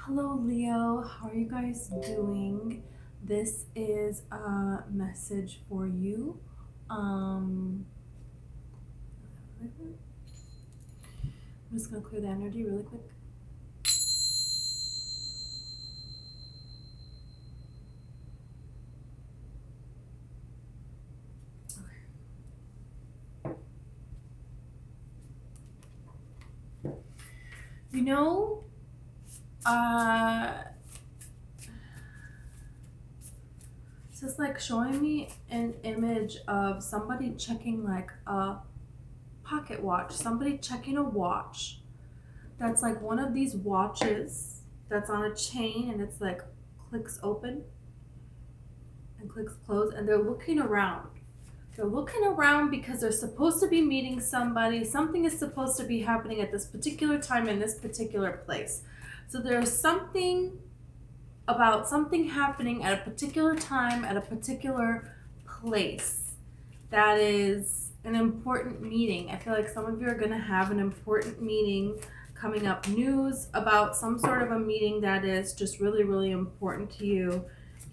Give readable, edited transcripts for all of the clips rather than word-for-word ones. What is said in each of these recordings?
Hello, Leo. How are you guys doing? This is a message for you. Um, I'm just gonna clear the energy really quick. You know, uh, it's just like showing me an image of somebody checking like a pocket watch, somebody checking a watch that's like one of these watches that's on a chain and it's like clicks open and clicks close, and they're looking around. They're looking around because they're supposed to be meeting somebody. Something is supposed to be happening at this particular time in this particular place. So there's something about something happening at a particular time at a particular place that is an important meeting. I feel like some of you are going to have an important meeting coming up, news about some sort of a meeting that is just really, really important to you.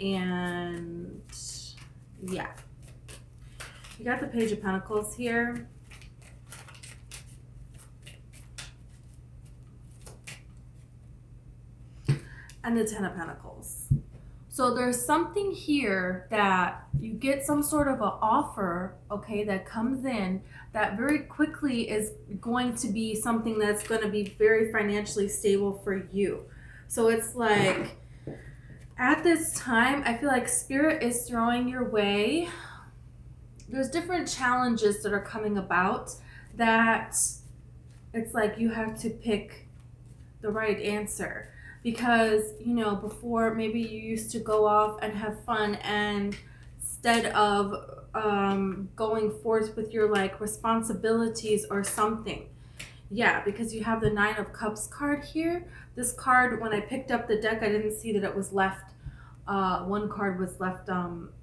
And yeah, you got the Page of Pentacles here. And the Ten of Pentacles. So there's something here that you get some sort of an offer, okay, that comes in that very quickly is going to be something that's going to be very financially stable for you. So it's like at this time, I feel like Spirit is throwing your way. There's different challenges that are coming about that it's like you have to pick the right answer. Because, you know, before maybe you used to go off and have fun, and instead of going forth with your like responsibilities or something. Yeah, because you have the Nine of Cups card here. This card, when I picked up the deck, I didn't see that it was left. One card was left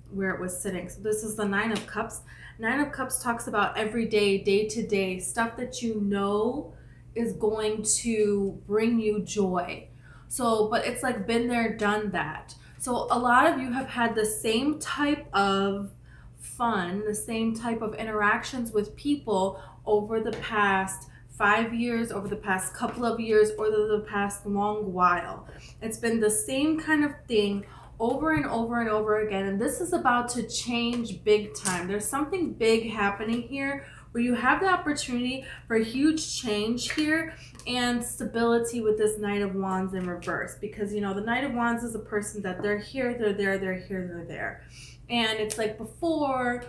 where it was sitting. So this is the Nine of Cups. Nine of Cups talks about everyday, day-to-day stuff that you know is going to bring you joy. So, but it's like been there, done that. So a lot of you have had the same type of fun, the same type of interactions with people over the past 5 years, over the past couple of years, or the past long while. It's been the same kind of thing over and over and over again. And this is about to change big time. There's something big happening here where you have the opportunity for huge change here and stability with this Knight of Wands in reverse. Because, you know, the Knight of Wands is a person that they're here, they're there, they're here, they're there. And it's like before,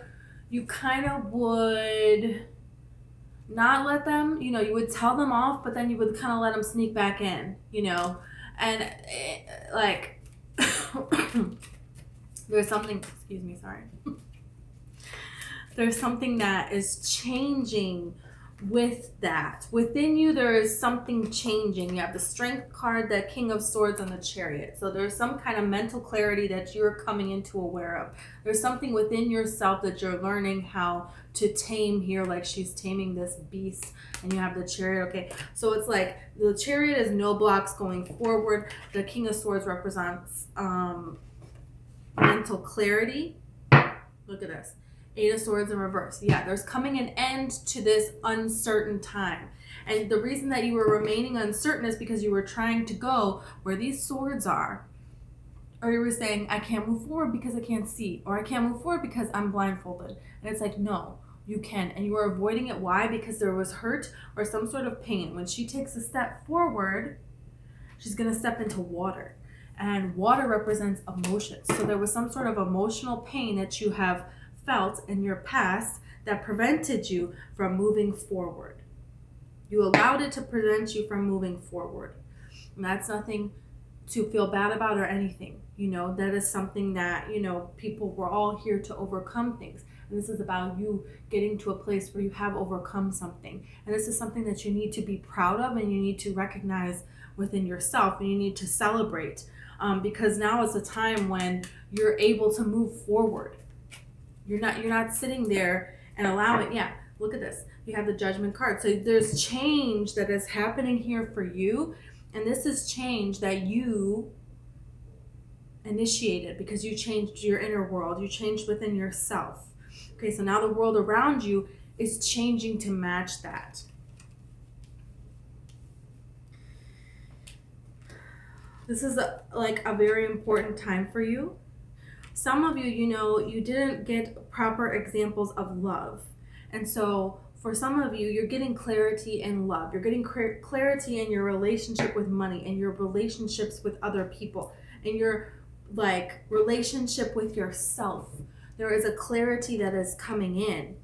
you kind of would not let them, you know, you would tell them off, but then you would kind of let them sneak back in, you know. And like, there's something, excuse me, sorry. There's something that is changing with that. Within you, there is something changing. You have the Strength card, the King of Swords, and the Chariot. So there's some kind of mental clarity that you're coming into aware of. There's something within yourself that you're learning how to tame here, like she's taming this beast. And you have the Chariot, okay? So it's like the Chariot is no blocks going forward. The King of Swords represents mental clarity. Look at this. Eight of Swords in reverse. Yeah, there's coming an end to this uncertain time. And the reason that you were remaining uncertain is because you were trying to go where these swords are. Or you were saying, I can't move forward because I can't see. Or I can't move forward because I'm blindfolded. And it's like, no, you can. And you were avoiding it. Why? Because there was hurt or some sort of pain. When she takes a step forward, she's going to step into water. And water represents emotions. So there was some sort of emotional pain that you have felt in your past that prevented you from moving forward. You allowed it to prevent you from moving forward. And that's nothing to feel bad about or anything. You know, that is something that, you know, we're all here to overcome things. And this is about you getting to a place where you have overcome something. And this is something that you need to be proud of and you need to recognize within yourself, and you need to celebrate. Because now is a time when you're able to move forward. You're not sitting there and allowing, yeah, look at this. You have the Judgment card. So there's change that is happening here for you. And this is change that you initiated because you changed your inner world. You changed within yourself. Okay, so now the world around you is changing to match that. This is like a very important time for you. Some of you, you didn't get proper examples of love. And so for some of you, you're getting clarity in love. You're getting clarity in your relationship with money and your relationships with other people and your like relationship with yourself. There is a clarity that is coming in.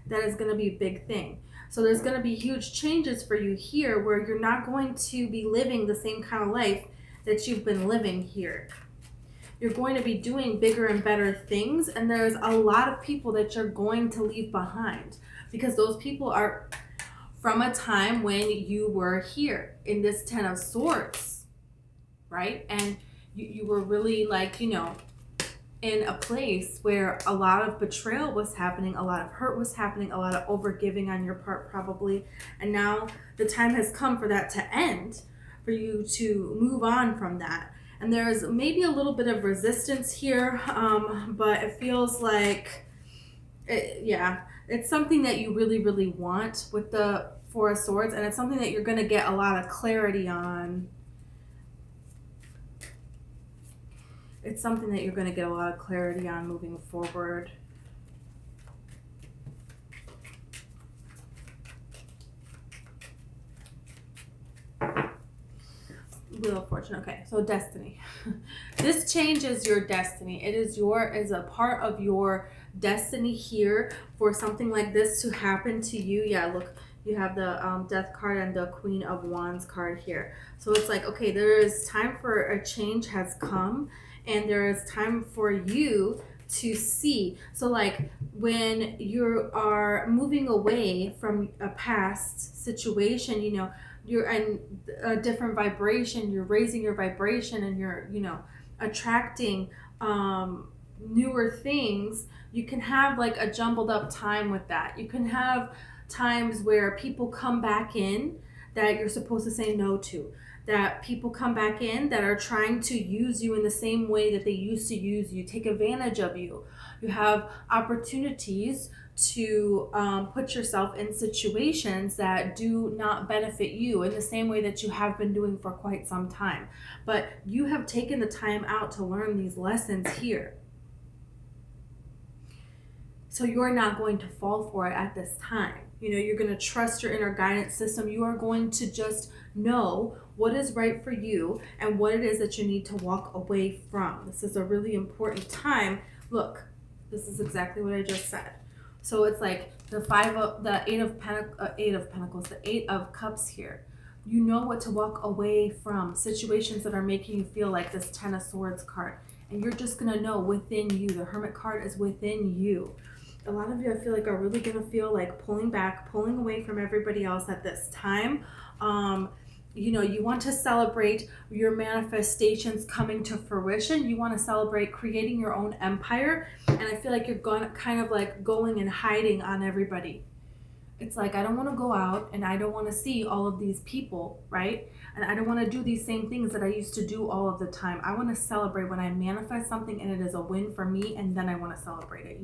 That is going to be a big thing. So there's going to be huge changes for you here where you're not going to be living the same kind of life that you've been living here. You're going to be doing bigger and better things, and there's a lot of people that you're going to leave behind because those people are from a time when you were here in this Ten of Swords, right? And you were really like, in a place where a lot of betrayal was happening, a lot of hurt was happening, a lot of overgiving on your part probably. And now the time has come for that to end, for you to move on from that. And there's maybe a little bit of resistance here, but it feels like, it's something that you really, really want with the Four of Swords, and it's something that you're going to get a lot of clarity on. It's something that you're going to get a lot of clarity on moving forward. Wheel of Fortune. Okay, so destiny. This changes your destiny. It is a part of your destiny here for something like this to happen to you. Yeah, look, you have the Death card and the Queen of Wands card here. So it's like, okay, there is time for a change has come, and there is time for you to see. So like when you are moving away from a past situation, you're in a different vibration, you're raising your vibration, and you're, attracting newer things. You can have like a jumbled up time with that. You can have times where people come back in that you're supposed to say no to, that people come back in that are trying to use you in the same way that they used to use you, take advantage of you. You have opportunities to put yourself in situations that do not benefit you in the same way that you have been doing for quite some time. But you have taken the time out to learn these lessons here. So you're not going to fall for it at this time. You're going to trust your inner guidance system. You are going to just know what is right for you and what it is that you need to walk away from. This is a really important time. Look, this is exactly what I just said. So it's like the Eight of Pentacles, the Eight of Cups here. You know what to walk away from, situations that are making you feel like this Ten of Swords card. And you're just going to know within you. The Hermit card is within you. A lot of you, I feel like, are really going to feel like pulling back, pulling away from everybody else at this time. You want to celebrate your manifestations coming to fruition. You want to celebrate creating your own empire. And I feel like you're kind of like going and hiding on everybody. It's like, I don't want to go out and I don't want to see all of these people, right? And I don't want to do these same things that I used to do all of the time. I want to celebrate when I manifest something and it is a win for me, and then I want to celebrate it,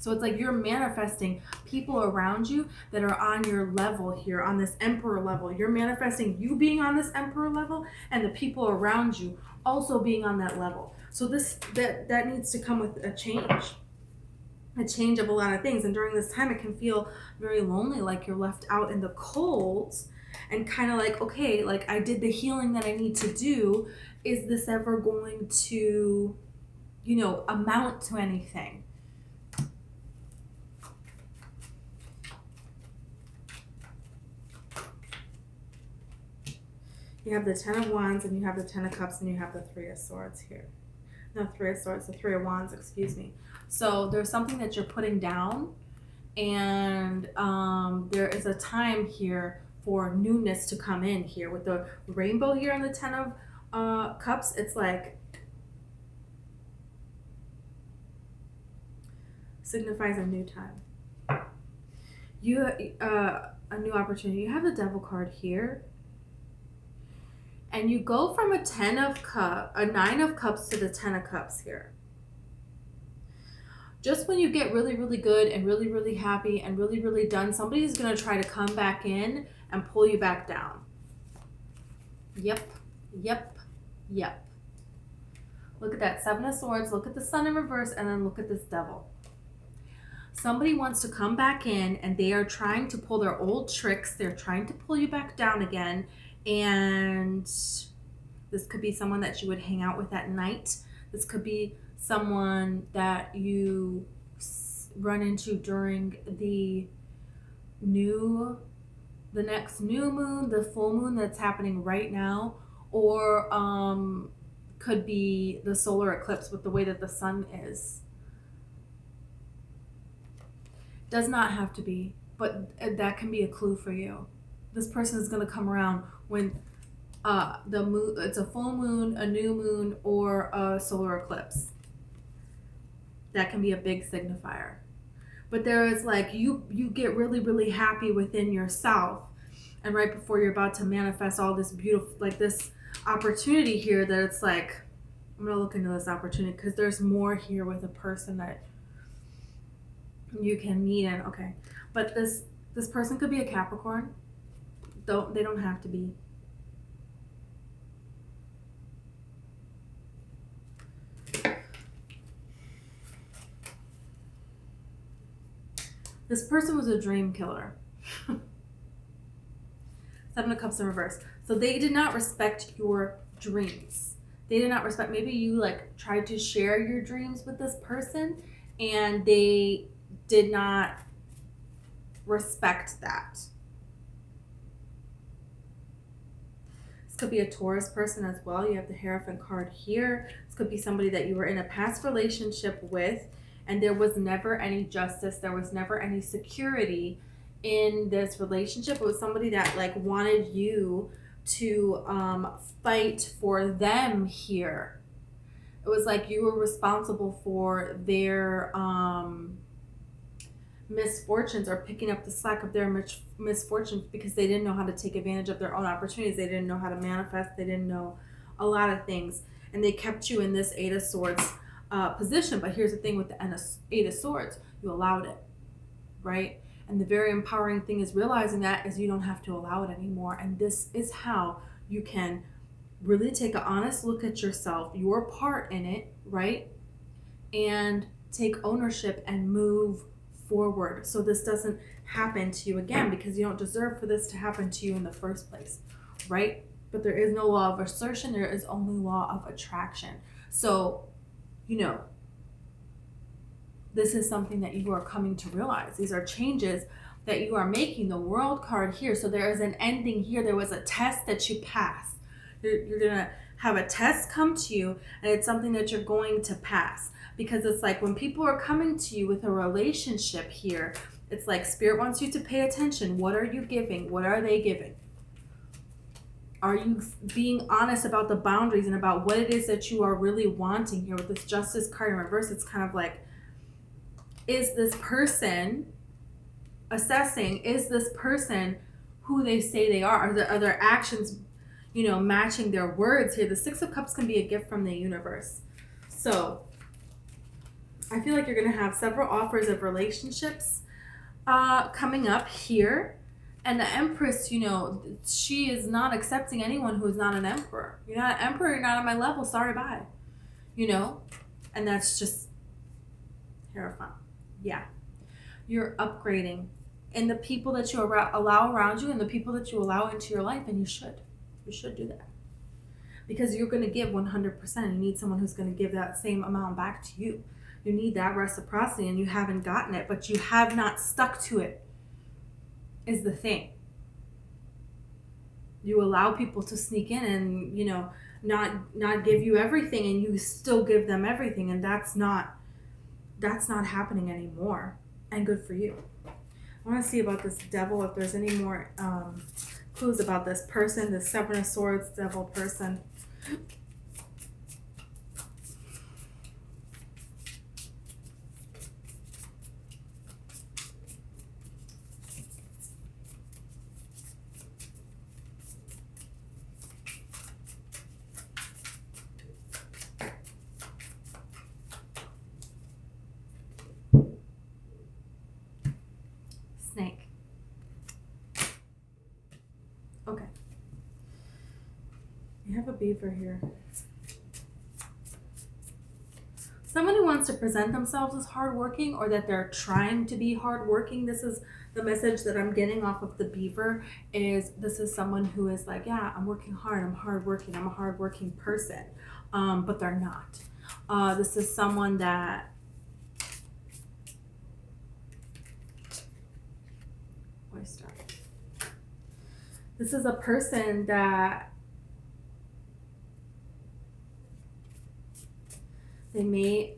So it's like you're manifesting people around you that are on your level here, on this Emperor level. You're manifesting you being on this Emperor level and the people around you also being on that level. So that needs to come with a change of a lot of things. And during this time, it can feel very lonely, like you're left out in the cold and kind of like, okay, like I did the healing that I need to do. Is this ever going to, amount to anything? You have the Ten of Wands, and you have the Ten of Cups, and you have the Three of Swords here. No, Three of Swords, the Three of Wands, excuse me. So there's something that you're putting down, and there is a time here for newness to come in here. With the rainbow here on the Ten of Cups, it's like signifies a new time. A new opportunity. You have the Devil card here. And you go from a 9 of cups to the 10 of cups here. Just when you get really, really good and really, really happy and really, really done, somebody's going to try to come back in and pull you back down. Yep, yep, yep. Look at that 7 of Swords, look at the Sun in reverse, and then look at this Devil. Somebody wants to come back in and they are trying to pull their old tricks. They're trying to pull you back down again. And this could be someone that you would hang out with at night. This could be someone that you run into during the next new moon, the full moon that's happening right now, or could be the solar eclipse with the way that the sun is. Does not have to be, but that can be a clue for you. This person is going to come around when the moon, it's a full moon, a new moon, or a solar eclipse. That can be a big signifier. But there is like, you get really, really happy within yourself. And right before you're about to manifest all this beautiful, like this opportunity here, that it's like, I'm going to look into this opportunity because there's more here with a person that you can meet in. Okay. But this person could be a Capricorn. They don't have to be. This person was a dream killer. 7 of Cups in reverse. So they did not respect your dreams. They did not respect, maybe you like tried to share your dreams with this person and they did not respect that. This could be a Taurus person as well. You have the Hierophant card here. This could be somebody that you were in a past relationship with and there was never any justice. There was never any security in this relationship. It was somebody that like wanted you to fight for them here. It was like you were responsible for their misfortunes or picking up the slack of their misfortunes because they didn't know how to take advantage of their own opportunities. They didn't know how to manifest. They didn't know a lot of things. And they kept you in this 8 of Swords position. But here's the thing with the 8 of Swords. You allowed it, right? And the very empowering thing is realizing that is you don't have to allow it anymore. And this is how you can really take an honest look at yourself, your part in it, right? And take ownership and move forward. So this doesn't happen to you again because you don't deserve for this to happen to you in the first place, right? But there is no law of assertion. There is only law of attraction. So, you know, this is something that you are coming to realize. These are changes that you are making. The World card here. So there is an ending here. There was a test that you passed. You're going to have a test come to you and it's something that you're going to pass. Because it's like when people are coming to you with a relationship here, it's like Spirit wants you to pay attention. What are you giving? What are they giving? Are you being honest about the boundaries and about what it is that you are really wanting here? With this Justice card in reverse, it's kind of like, is this person assessing, is this person who they say they are? Are their actions, you know, matching their words here? The 6 of Cups can be a gift from the universe. So I feel like you're going to have several offers of relationships coming up here. And the Empress, you know, she is not accepting anyone who is not an Emperor. You're not an Emperor, you're not on my level, sorry, bye. You know? And that's just terrifying. Yeah. You're upgrading in the people that you allow around you and the people that you allow into your life, and you should. You should do that. Because you're going to give 100%. You need someone who's going to give that same amount back to you. You need that reciprocity, and you haven't gotten it, but you have not stuck to it, is the thing. You allow people to sneak in and, you know, not give you everything, and you still give them everything, and that's not happening anymore. And good for you. I want to see about this Devil, if there's any more clues about this person, the 7 of Swords Devil person. have a beaver here. Someone who wants to present themselves as hardworking, or that they're trying to be hardworking. This is the message that I'm getting off of the beaver. This is someone who is like, yeah, I'm working hard. I'm hardworking. I'm a hardworking person, but they're not. This is someone that oyster. This is a person that they may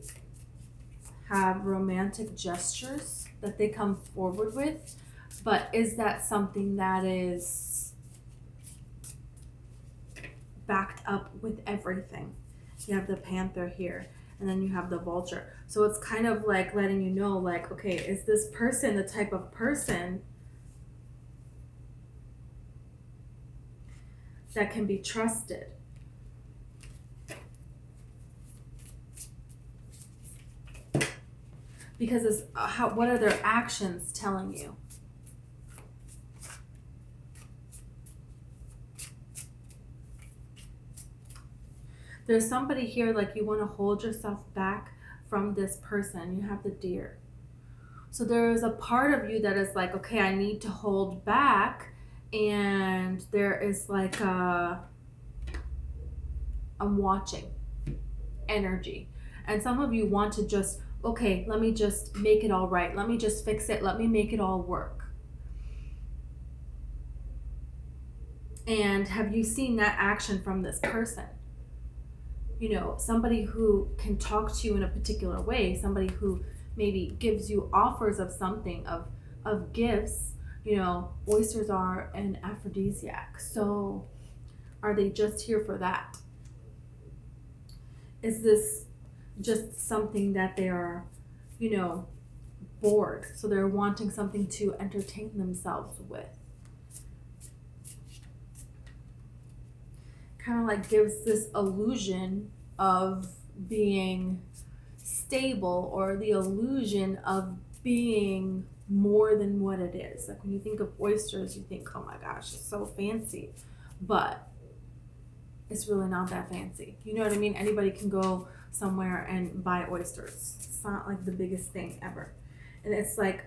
have romantic gestures that they come forward with, but is that something that is backed up with everything? You have the panther here, and then you have the vulture. So it's kind of like letting you know, like, okay, is this person the type of person that can be trusted? Because it's what are their actions telling you? There's somebody here, like, you want to hold yourself back from this person. You have the deer. So there is a part of you that is like, okay, I need to hold back. And there is like I'm watching energy. And some of you want to just, okay, let me just make it all right. Let me just fix it. Let me make it all work. And have you seen that action from this person? You know, somebody who can talk to you in a particular way, somebody who maybe gives you offers of something, of gifts. You know, oysters are an aphrodisiac. So are they just here for that? Is this just something that they are, you know, bored? So they're wanting something to entertain themselves with. Kind of like gives this illusion of being stable, or the illusion of being more than what it is. Like when you think of oysters, you think, oh my gosh, it's so fancy. But it's really not that fancy. You know what I mean? Anybody can go somewhere and buy oysters. It's not like the biggest thing ever. And it's like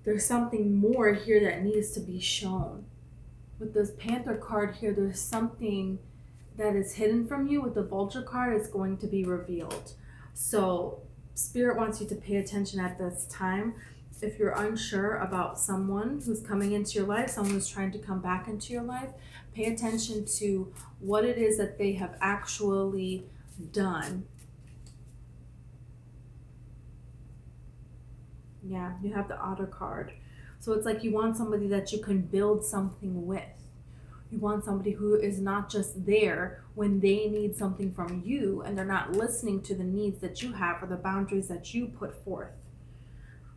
there's something more here that needs to be shown. With this panther card here, there's something that is hidden from you. With the vulture card, it's going to be revealed. So Spirit wants you to pay attention at this time. If you're unsure about someone who's coming into your life, someone who's trying to come back into your life, pay attention to what it is that they have actually done. Yeah, you have the Otter card. So it's like you want somebody that you can build something with. You want somebody who is not just there when they need something from you, and they're not listening to the needs that you have or the boundaries that you put forth.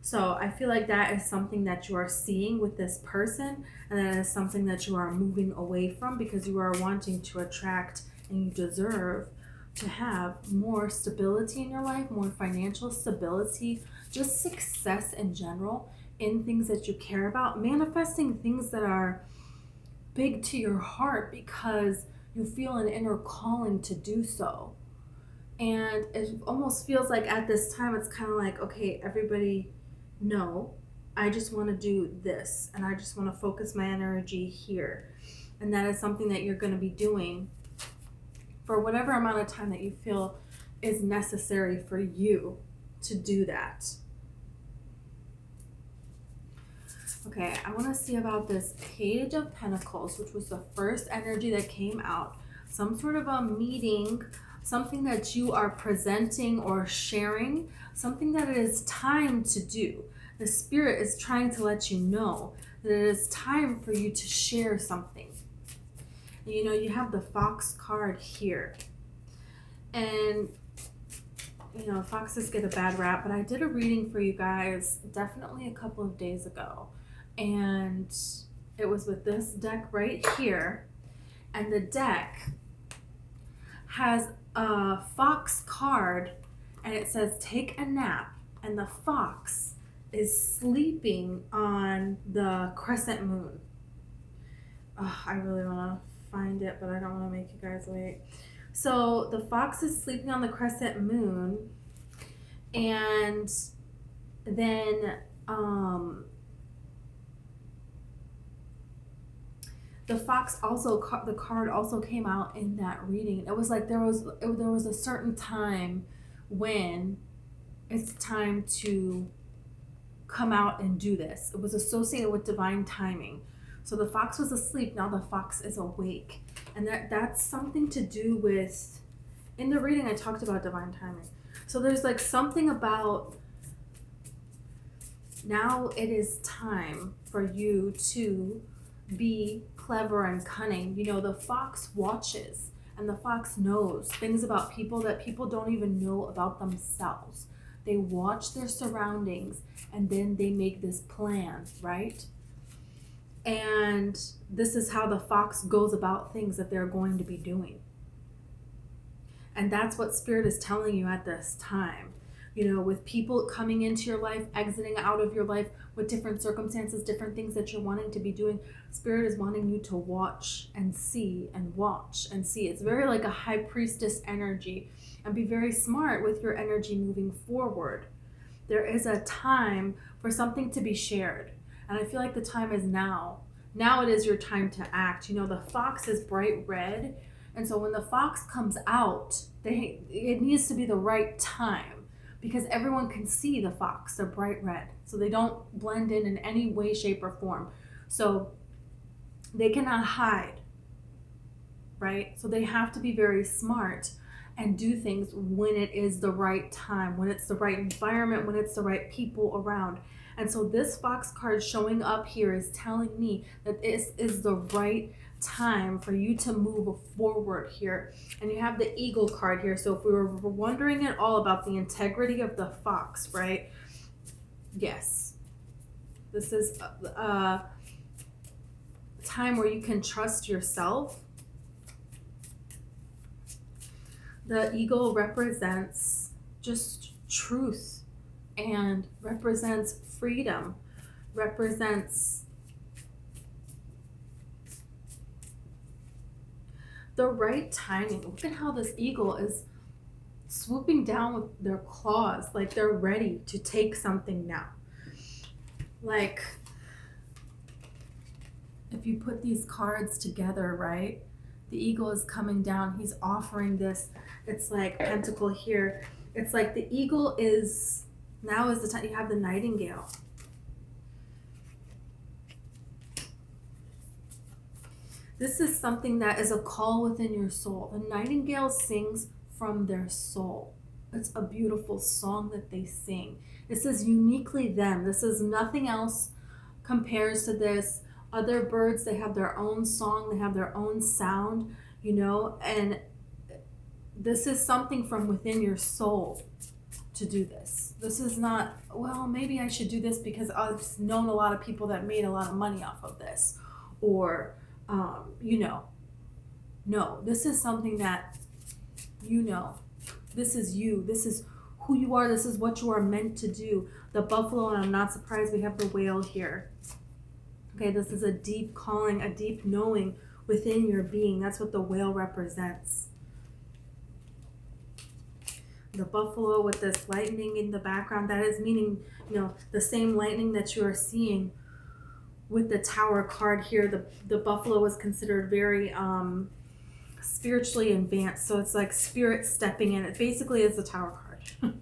So I feel like that is something that you are seeing with this person, and that is something that you are moving away from, because you are wanting to attract, and you deserve to have more stability in your life, more financial stability, just success in general in things that you care about, manifesting things that are big to your heart because you feel an inner calling to do so. And it almost feels like at this time it's kind of like, okay, everybody, no, I just want to do this, and I just want to focus my energy here. And that is something that you're going to be doing for whatever amount of time that you feel is necessary for you to do that. Okay, I want to see about this Page of Pentacles, which was the first energy that came out. Some sort of a meeting, something that you are presenting or sharing, something that it is time to do. The Spirit is trying to let you know that it is time for you to share something. And you know, you have the Fox card here. And you know, foxes get a bad rap, but I did a reading for you guys definitely a couple of days ago. And it was with this deck right here. And the deck has a fox card, and it says take a nap. And the fox is sleeping on the crescent moon. Oh, I really want to find it, but I don't want to make you guys wait. So the fox is sleeping on the crescent moon, and then the fox also, the card also came out in that reading. It was like there was a certain time when it's time to come out and do this. It was associated with divine timing. So the fox was asleep, now the fox is awake. And that's something to do with, in the reading I talked about divine timing. So there's like something about, now it is time for you to be clever and cunning. You know, the fox watches and the fox knows things about people that people don't even know about themselves. They watch their surroundings and then they make this plan, right? And this is how the fox goes about things that they're going to be doing. And that's what Spirit is telling you at this time. You know, with people coming into your life, exiting out of your life, with different circumstances, different things that you're wanting to be doing, Spirit is wanting you to watch and see and watch and see. It's very like a high priestess energy. And be very smart with your energy moving forward. There is a time for something to be shared. And I feel like the time is now. Now it is your time to act. You know, the fox is bright red. And so when the fox comes out, it needs to be the right time, because everyone can see the fox. They're bright red. So they don't blend in any way, shape, or form. So they cannot hide, right? So they have to be very smart and do things when it is the right time, when it's the right environment, when it's the right people around. And so this fox card showing up here is telling me that this is the right time for you to move forward here. And you have the eagle card here. So if we were wondering at all about the integrity of the fox, right? Yes. This is a time where you can trust yourself. The eagle represents just truth and represents freedom, represents the right timing. Look at how this eagle is swooping down with their claws, like they're ready to take something now. Like, if you put these cards together, right? The eagle is coming down. He's offering this. It's like pentacle here. It's like the eagle is, now is the time. You have the nightingale. This is something that is a call within your soul. The nightingale sings from their soul. It's a beautiful song that they sing. This is uniquely them. This is nothing else compares to this. Other birds, they have their own song, they have their own sound, you know, and this is something from within your soul to do this. This is not, well, maybe I should do this because I've known a lot of people that made a lot of money off of this, or, you know, no, this is something that, you know, this is you, this is who you are, this is what you are meant to do. The buffalo, and I'm not surprised we have the whale here. Okay, this is a deep calling, a deep knowing within your being. That's what the whale represents. The buffalo with this lightning in the background, that is meaning, you know, the same lightning that you are seeing with the tower card here. The buffalo is considered very spiritually advanced. So it's like spirit stepping in. It basically is the tower card.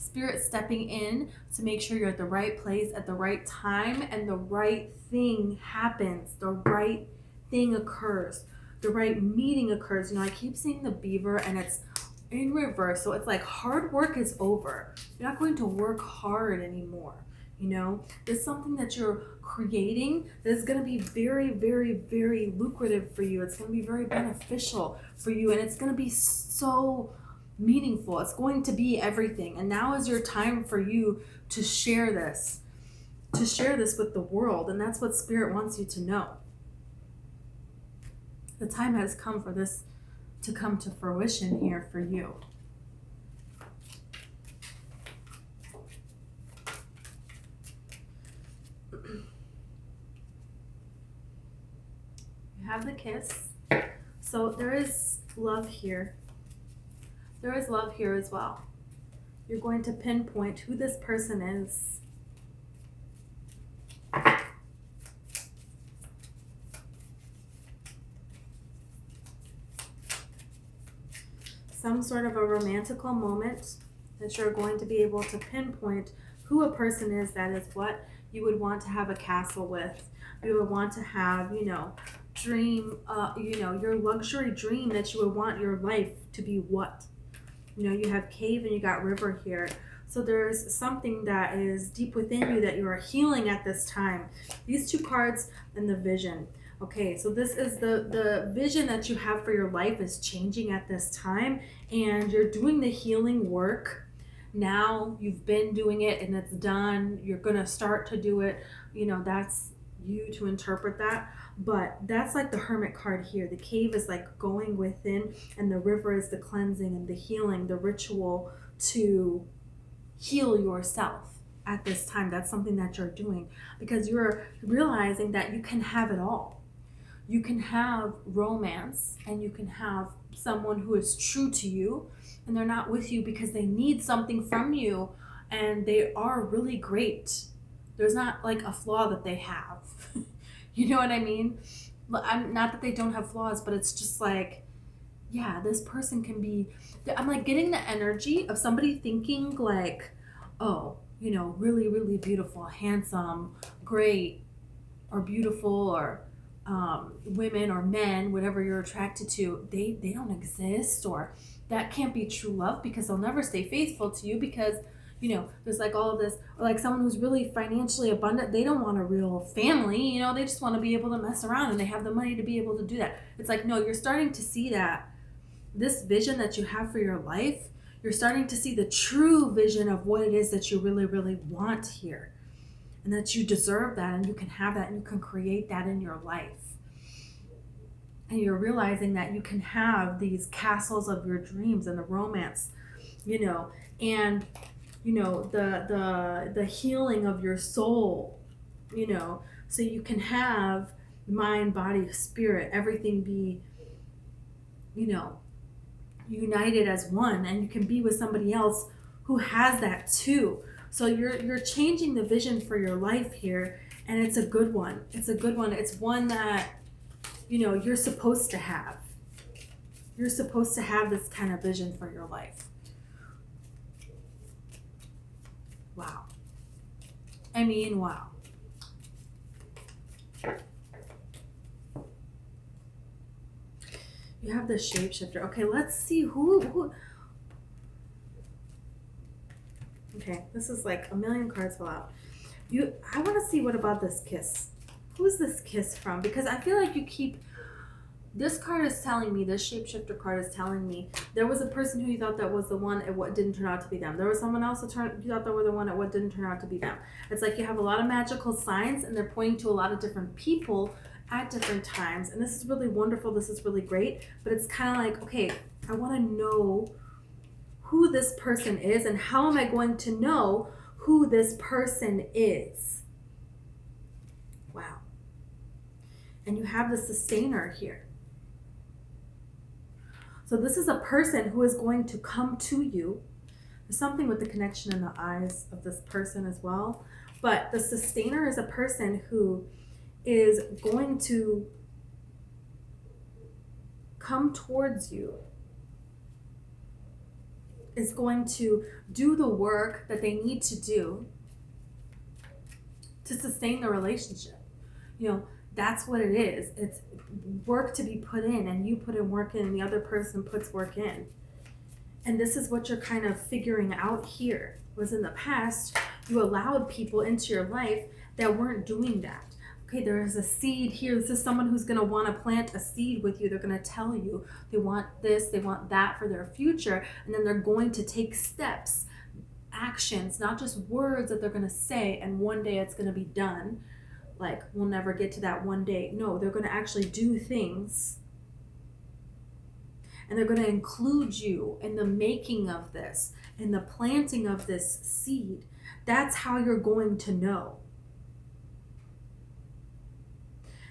Spirit stepping in to make sure you're at the right place at the right time, and the right thing happens. The right thing occurs. The right meeting occurs. You know, I keep seeing the beaver and it's in reverse. So it's like hard work is over. You're not going to work hard anymore. You know, there's something that you're creating that is going to be very, very, very lucrative for you. It's going to be very beneficial for you, and it's going to be so meaningful. It's going to be everything. And now is your time for you to share this with the world. And that's what Spirit wants you to know. The time has come for this to come to fruition here for you. You have the kiss. So there is love here. There is love here as well. You're going to pinpoint who this person is. Some sort of a romantical moment that you're going to be able to pinpoint who a person is that is what you would want to have a castle with. You would want to have, dream, your luxury dream that you would want your life to be what? You have cave and you got river here. So there's something that is deep within you that you are healing at this time. These two cards and the vision. Okay, so this is the vision that you have for your life is changing at this time, and you're doing the healing work. Now you've been doing it and it's done. You're going to start to do it. That's you to interpret that. But that's like the Hermit card here. The cave is like going within, and the river is the cleansing and the healing, the ritual to heal yourself at this time. That's something that you're doing because you're realizing that you can have it all. You can have romance and you can have someone who is true to you, and they're not with you because they need something from you, and they are really great. There's not like a flaw that they have. You know what I mean? Not that they don't have flaws, but it's just like, yeah, this person can be, I'm like getting the energy of somebody thinking like, oh, really, really beautiful, handsome, great, or beautiful, or women or men, whatever you're attracted to, they don't exist, or that can't be true love because they'll never stay faithful to you because, there's like all of this, or like someone who's really financially abundant, they don't want a real family, they just want to be able to mess around and they have the money to be able to do that. It's like, no, you're starting to see that this vision that you have for your life, you're starting to see the true vision of what it is that you really, really want here. And that you deserve that, and you can have that, and you can create that in your life. And you're realizing that you can have these castles of your dreams and the romance, and the healing of your soul, so you can have mind, body, spirit, everything be, united as one, and you can be with somebody else who has that too. So you're changing the vision for your life here, and it's a good one. It's a good one. It's one that, you're supposed to have. You're supposed to have this kind of vision for your life. Wow. I mean, wow. You have the shapeshifter. Okay, let's see who. Okay, this is like a million cards fell out. I want to see what about this kiss. Who's this kiss from? Because I feel like this card is telling me, this shapeshifter card is telling me there was a person who you thought that was the one and what didn't turn out to be them. There was someone else you thought that were the one and what didn't turn out to be them. It's like you have a lot of magical signs and they're pointing to a lot of different people at different times. And this is really wonderful. This is really great. But it's kind of like, okay, I want to know who this person is, and how am I going to know who this person is? Wow. And you have the sustainer here. So this is a person who is going to come to you. There's something with the connection in the eyes of this person as well. But the sustainer is a person who is going to come towards you, is going to do the work that they need to do to sustain the relationship. That's what it is. It's work to be put in, and you put in work in, and the other person puts work in. And this is what you're kind of figuring out here. Was in the past, you allowed people into your life that weren't doing that. Okay, there is a seed here. This is someone who's going to want to plant a seed with you. They're going to tell you they want this, they want that for their future. And then they're going to take steps, actions, not just words that they're going to say, and one day it's going to be done. Like, we'll never get to that one day. No, they're going to actually do things. And they're going to include you in the making of this, in the planting of this seed. That's how you're going to know.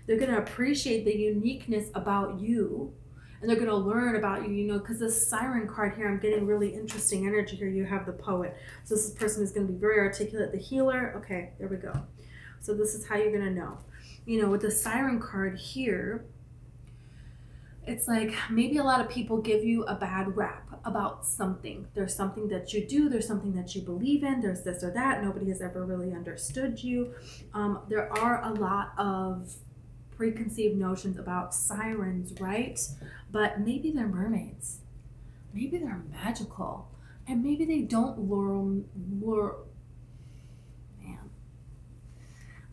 They're going to appreciate the uniqueness about you, and they're going to learn about you, because this Siren card here, I'm getting really interesting energy here. You have the Poet. So this person is going to be very articulate. The Healer. Okay, there we go. So this is how you're going to know. With the Siren card here, it's like maybe a lot of people give you a bad rap about something. There's something that you do. There's something that you believe in. There's this or that. Nobody has ever really understood you. There are a lot of preconceived notions about sirens, right? But maybe they're mermaids. Maybe they're magical. And maybe they don't lure. Man.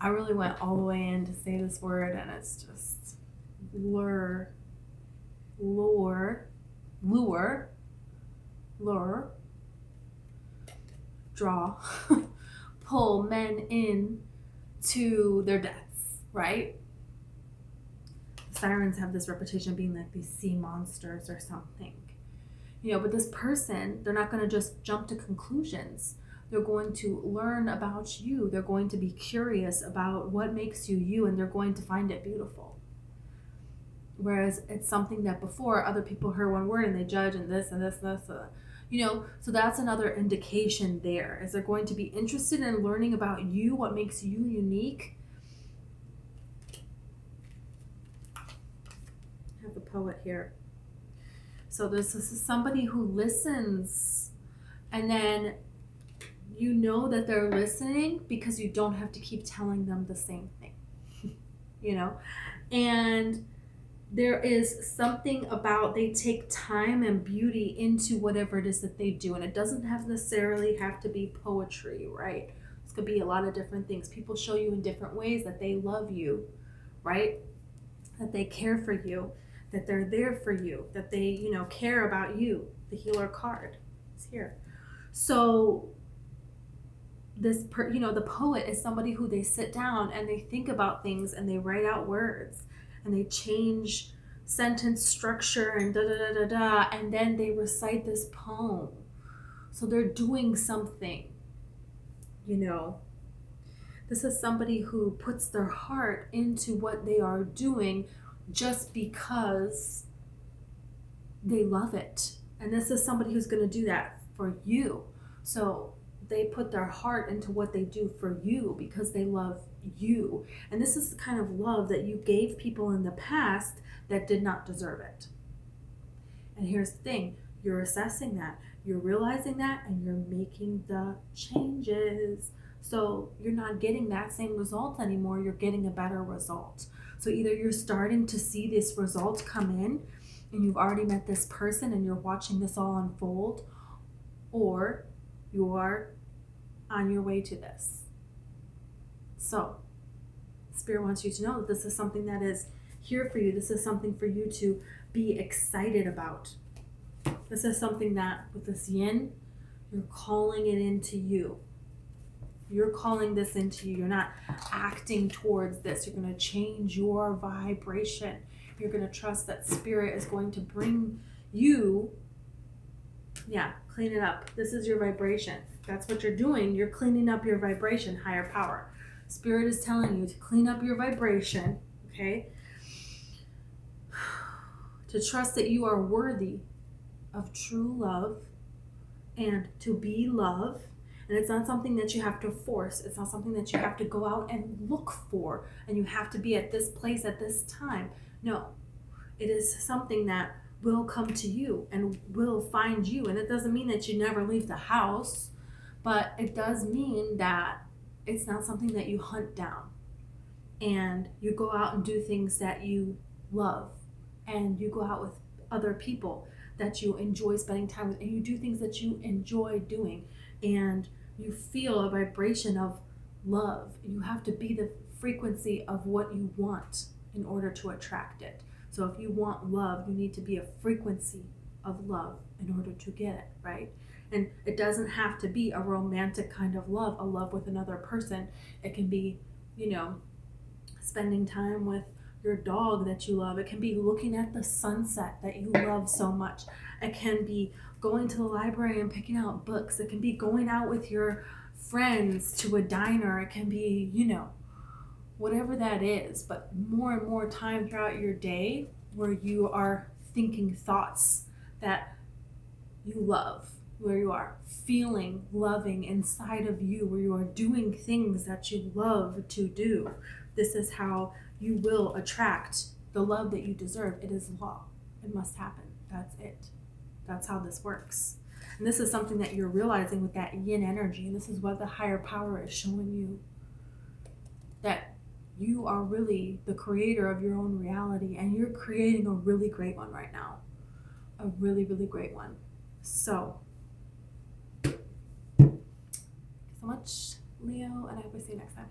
I really went all the way in to say this word, and it's just lure, draw, pull men in to their deaths, right? Sirens have this reputation of being like these sea monsters or something. But this person, they're not going to just jump to conclusions. They're going to learn about you. They're going to be curious about what makes you you, and they're going to find it beautiful. Whereas it's something that before other people heard one word and they judge and this and this and this. So that's another indication there, is they're going to be interested in learning about you, what makes you unique. I have the Poet here. So this is somebody who listens, and then that they're listening because you don't have to keep telling them the same thing, and there is something about they take time and beauty into whatever it is that they do, and it doesn't necessarily have to be poetry, right? This could be a lot of different things. People show you in different ways that they love you, right? That they care for you, that they're there for you, that they, care about you. The Healer card is here. So the Poet is somebody who they sit down and they think about things and they write out words and they change sentence structure and da-da-da-da-da, and then they recite this poem. So they're doing something, This is somebody who puts their heart into what they are doing just because they love it. And this is somebody who's going to do that for you. So they put their heart into what they do for you because they love you. And this is the kind of love that you gave people in the past that did not deserve it. And here's the thing, you're assessing that, you're realizing that, and you're making the changes. So you're not getting that same result anymore, you're getting a better result. So either you're starting to see this result come in and you've already met this person and you're watching this all unfold, or you are on your way to this. So Spirit wants you to know that this is something that is here for you. This is something for you to be excited about. This is something that with this yin, you're calling it into you. You're calling this into you. You're not acting towards this. You're going to change your vibration. You're going to trust that Spirit is going to bring you, clean it up. This is your vibration. That's what you're doing. You're cleaning up your vibration, higher power. Spirit is telling you to clean up your vibration, okay? To trust that you are worthy of true love and to be love. And it's not something that you have to force. It's not something that you have to go out and look for and you have to be at this place at this time. No, it is something that will come to you and will find you. And it doesn't mean that you never leave the house, but it does mean that it's not something that you hunt down and you go out and do things that you love, and you go out with other people that you enjoy spending time with, and you do things that you enjoy doing, and you feel a vibration of love. You have to be the frequency of what you want in order to attract it. So if you want love, you need to be a frequency of love in order to get it, right? And it doesn't have to be a romantic kind of love, a love with another person. It can be, spending time with your dog that you love. It can be looking at the sunset that you love so much. It can be going to the library and picking out books. It can be going out with your friends to a diner. It can be, whatever that is, but more and more time throughout your day where you are thinking thoughts that you love, where you are feeling loving inside of you, where you are doing things that you love to do. This is how you will attract the love that you deserve. It is law. It must happen. That's it. That's how this works. And this is something that you're realizing with that yin energy. And this is what the higher power is showing you, that you are really the creator of your own reality, and you're creating a really great one right now. A really, really great one. So, thank you so much, Leo, and I hope I see you next time.